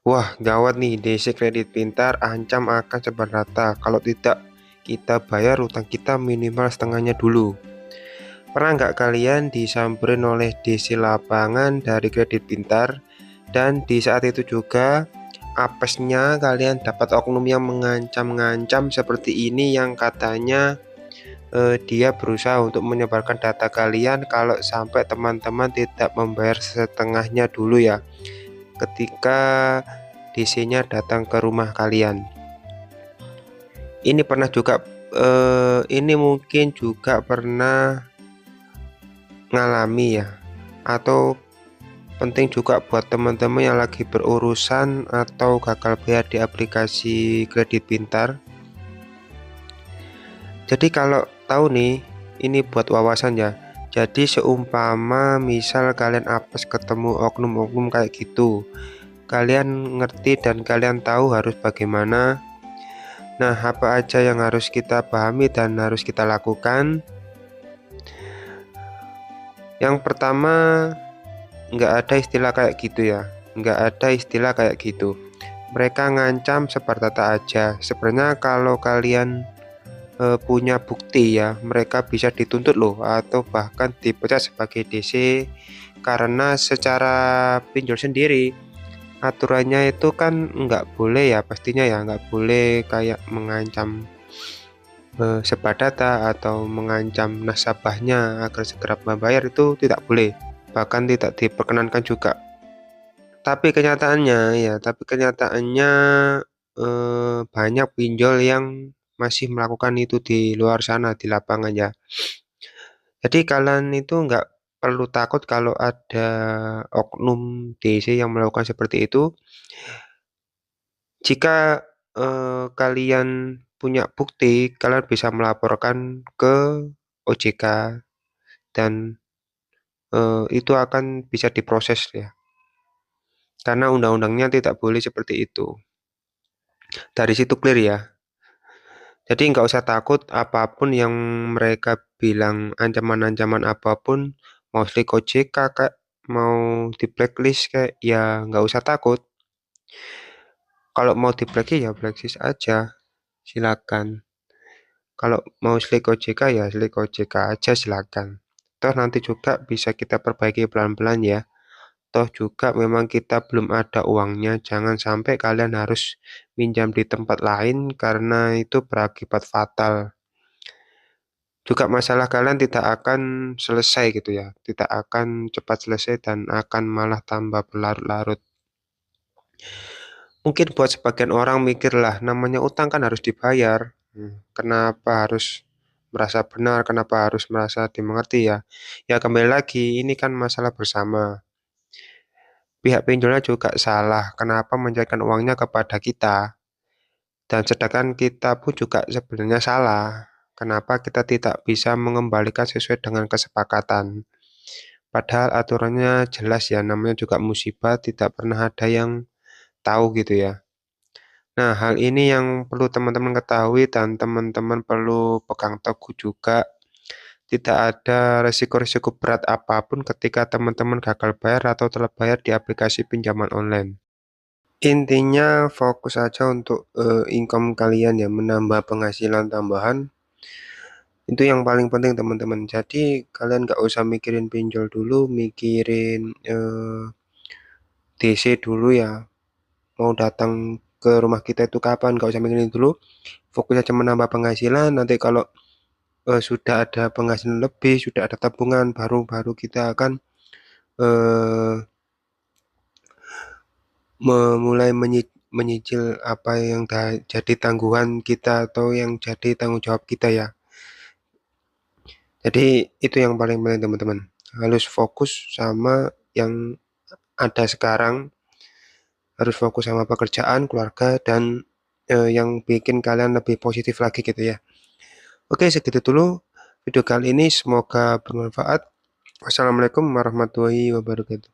Wah, gawat nih, DC kredit pintar ancam akan sebar rata. Kalau tidak kita bayar utang kita minimal setengahnya dulu. Pernah nggak kalian disamperin oleh DC lapangan dari kredit pintar dan di saat itu juga apesnya kalian dapat oknum yang mengancam-ngancam seperti ini yang katanya dia berusaha untuk menyebarkan data kalian kalau sampai teman-teman tidak membayar setengahnya dulu ya ketika DC-nya datang ke rumah kalian. Ini pernah juga ini mungkin juga pernah ngalami ya, atau penting juga buat teman-teman yang lagi berurusan atau gagal bayar di aplikasi kredit pintar. Jadi kalau tahu nih, ini buat wawasan ya. Jadi seumpama misal kalian apes ketemu oknum-oknum kayak gitu, kalian ngerti dan kalian tahu harus bagaimana. Nah, apa aja yang harus kita pahami dan harus kita lakukan? Yang pertama, nggak ada istilah kayak gitu ya. Nggak ada istilah kayak gitu. Mereka ngancam sebar data aja. Sebenarnya kalau kalian punya bukti ya, mereka bisa dituntut loh atau bahkan dipecat sebagai DC karena secara pinjol sendiri aturannya itu kan nggak boleh ya, pastinya ya nggak boleh kayak mengancam sebar data atau mengancam nasabahnya agar segera membayar, itu tidak boleh, bahkan tidak diperkenankan juga. Tapi kenyataannya banyak pinjol yang masih melakukan itu di luar sana di lapangan ya. Jadi kalian itu nggak perlu takut kalau ada oknum DC yang melakukan seperti itu. Jika kalian punya bukti, kalian bisa melaporkan ke OJK dan itu akan bisa diproses ya. Karena undang-undangnya tidak boleh seperti itu. Dari situ clear ya. Jadi nggak usah takut apapun yang mereka bilang, ancaman-ancaman apapun, mau slik OJK kayak mau di blacklist kayak ya nggak usah takut. Kalau mau di blacklist ya blacklist aja, silakan. Kalau mau slik OJK ya slik OJK aja silakan. Toh nanti juga bisa kita perbaiki pelan-pelan ya. Toh juga memang kita belum ada uangnya, jangan sampai kalian harus pinjam di tempat lain karena itu berakibat fatal. Juga masalah kalian tidak akan selesai gitu ya, tidak akan cepat selesai dan akan malah tambah berlarut-larut. Mungkin buat sebagian orang mikir lah, namanya utang kan harus dibayar. Kenapa harus merasa benar, kenapa harus merasa dimengerti ya? Ya kembali lagi, ini kan masalah bersama. Pihak pinjolnya juga salah, kenapa mencairkan uangnya kepada kita? Dan sedangkan kita pun juga sebenarnya salah. Kenapa kita tidak bisa mengembalikan sesuai dengan kesepakatan? Padahal aturannya jelas ya, namanya juga musibah, tidak pernah ada yang tahu gitu ya. Nah, hal ini yang perlu teman-teman ketahui dan teman-teman perlu pegang teguh juga. Tidak ada resiko-resiko berat apapun ketika teman-teman gagal bayar atau telat bayar di aplikasi pinjaman online. Intinya fokus aja untuk income kalian ya, menambah penghasilan tambahan. Itu yang paling penting teman-teman. Jadi kalian nggak usah mikirin pinjol dulu, mikirin DC dulu ya. Mau datang ke rumah kita itu kapan, nggak usah mikirin dulu. Fokus aja menambah penghasilan. Nanti kalau sudah ada penghasilan lebih, sudah ada tabungan, baru kita akan eh, memulai menyicil apa yang jadi tanggungan kita atau yang jadi tanggung jawab kita ya. Jadi itu yang paling penting teman-teman. Harus fokus sama yang ada sekarang, harus fokus sama pekerjaan, keluarga, dan yang bikin kalian lebih positif lagi gitu ya. Oke, segitu dulu video kali ini. Semoga bermanfaat. Wassalamualaikum warahmatullahi wabarakatuh.